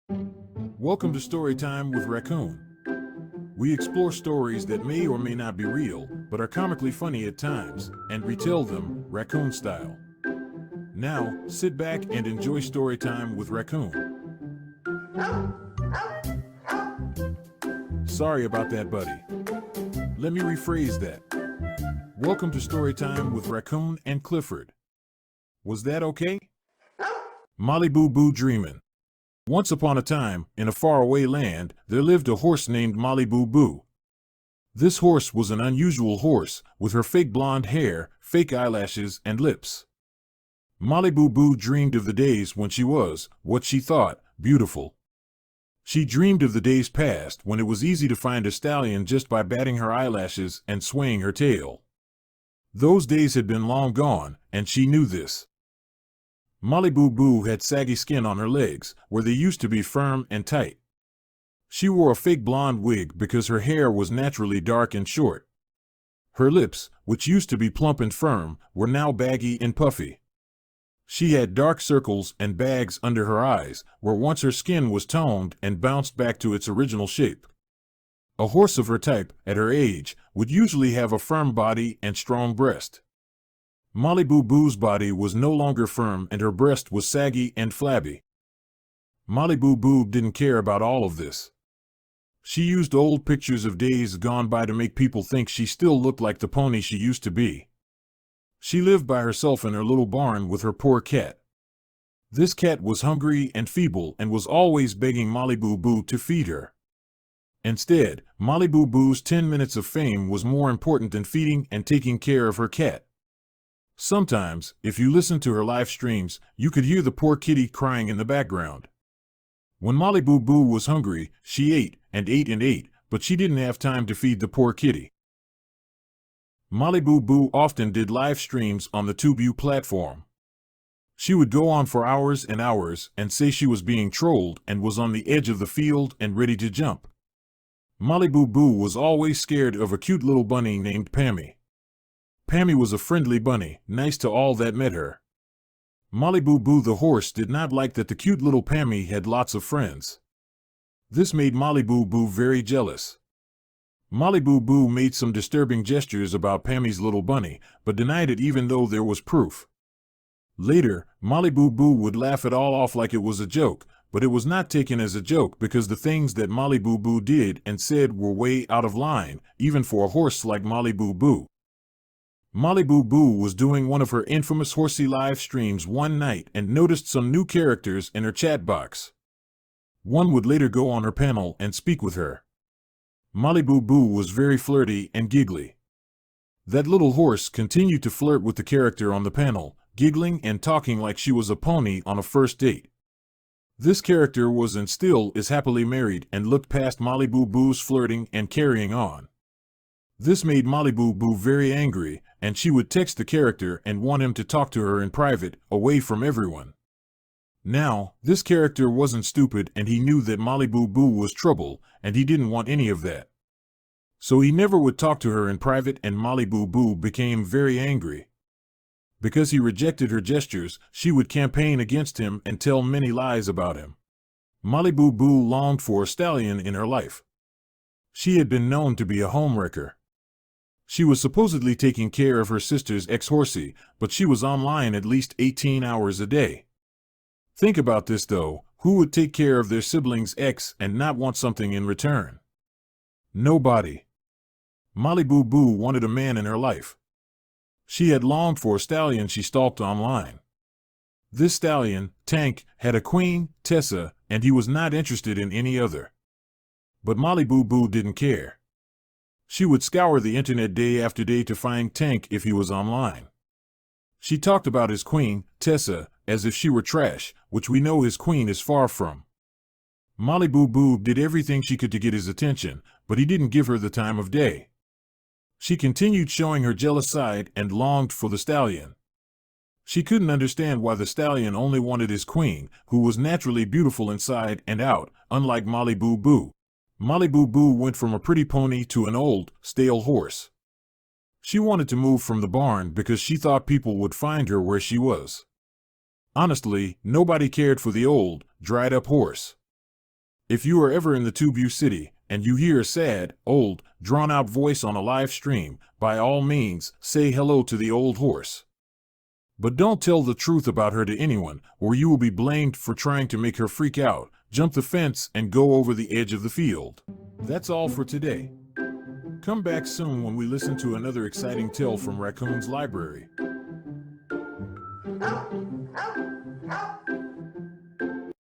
Welcome to Storytime with Raccoon. We explore stories that may or may not be real, but are comically funny at times, and retell them raccoon style. Now, sit back and enjoy Storytime with Raccoon. Sorry about that, buddy. Let me rephrase that. Welcome to Storytime with Raccoon and Clifford. Was that okay? Maliboo Boo Dreamin. Once upon a time, in a faraway land, there lived a horse named Maliboo Boo. This horse was an unusual horse, with her fake blonde hair, fake eyelashes, and lips. Maliboo Boo dreamed of the days when she was, what she thought, beautiful. She dreamed of the days past when it was easy to find a stallion just by batting her eyelashes and swaying her tail. Those days had been long gone, and she knew this. Maliboo Boo had saggy skin on her legs, where they used to be firm and tight. She wore a fake blonde wig because her hair was naturally dark and short. Her lips, which used to be plump and firm, were now baggy and puffy. She had dark circles and bags under her eyes, where once her skin was toned and bounced back to its original shape. A horse of her type, at her age, would usually have a firm body and strong breast. Maliboo Boo's body was no longer firm and her breast was saggy and flabby. Maliboo Boo didn't care about all of this. She used old pictures of days gone by to make people think she still looked like the pony she used to be. She lived by herself in her little barn with her poor cat. This cat was hungry and feeble and was always begging Maliboo Boo to feed her. Instead, Maliboo Boo's 10 minutes of fame was more important than feeding and taking care of her cat. Sometimes, if you listened to her live streams, you could hear the poor kitty crying in the background. When Maliboo Boo was hungry, she ate and ate and ate, but she didn't have time to feed the poor kitty. Maliboo Boo often did live streams on the TubeU platform. She would go on for hours and hours and say she was being trolled and was on the edge of the field and ready to jump. Maliboo Boo was always scared of a cute little bunny named Pammy. Pammy was a friendly bunny, nice to all that met her. Maliboo Boo the horse did not like that the cute little Pammy had lots of friends. This made Maliboo Boo very jealous. Maliboo Boo made some disturbing gestures about Pammy's little bunny, but denied it even though there was proof. Later, Maliboo Boo would laugh it all off like it was a joke, but it was not taken as a joke because the things that Maliboo Boo did and said were way out of line, even for a horse like Maliboo Boo. Maliboo Boo was doing one of her infamous horsey live streams one night and noticed some new characters in her chat box. One would later go on her panel and speak with her. Maliboo Boo was very flirty and giggly. That little horse continued to flirt with the character on the panel, giggling and talking like she was a pony on a first date. This character was and still is happily married and looked past Maliboo Boo's flirting and carrying on. This made Maliboo Boo very angry, and she would text the character and want him to talk to her in private, away from everyone. Now, this character wasn't stupid and he knew that Maliboo Boo was trouble, and he didn't want any of that. So he never would talk to her in private and Maliboo Boo became very angry. Because he rejected her gestures, she would campaign against him and tell many lies about him. Maliboo Boo longed for a stallion in her life. She had been known to be a homewrecker. She was supposedly taking care of her sister's ex-horsey, but she was online at least 18 hours a day. Think about this though, who would take care of their sibling's ex and not want something in return? Nobody. Maliboo Boo wanted a man in her life. She had longed for a stallion she stalked online. This stallion, Tank, had a queen, Tessa, and he was not interested in any other. But Maliboo Boo didn't care. She would scour the internet day after day to find Tank if he was online. She talked about his queen, Tessa, as if she were trash, which we know his queen is far from. Maliboo Boo did everything she could to get his attention, but he didn't give her the time of day. She continued showing her jealous side and longed for the stallion. She couldn't understand why the stallion only wanted his queen, who was naturally beautiful inside and out, unlike Maliboo Boo. Maliboo Boo went from a pretty pony to an old, stale horse. She wanted to move from the barn because she thought people would find her where she was. Honestly, nobody cared for the old, dried-up horse. If you are ever in the 2Bu city and you hear a sad, old, drawn-out voice on a live stream, by all means, say hello to the old horse. But don't tell the truth about her to anyone, or you will be blamed for trying to make her freak out, jump the fence, and go over the edge of the field. That's all for today. Come back soon when we listen to another exciting tale from Raccoon's library.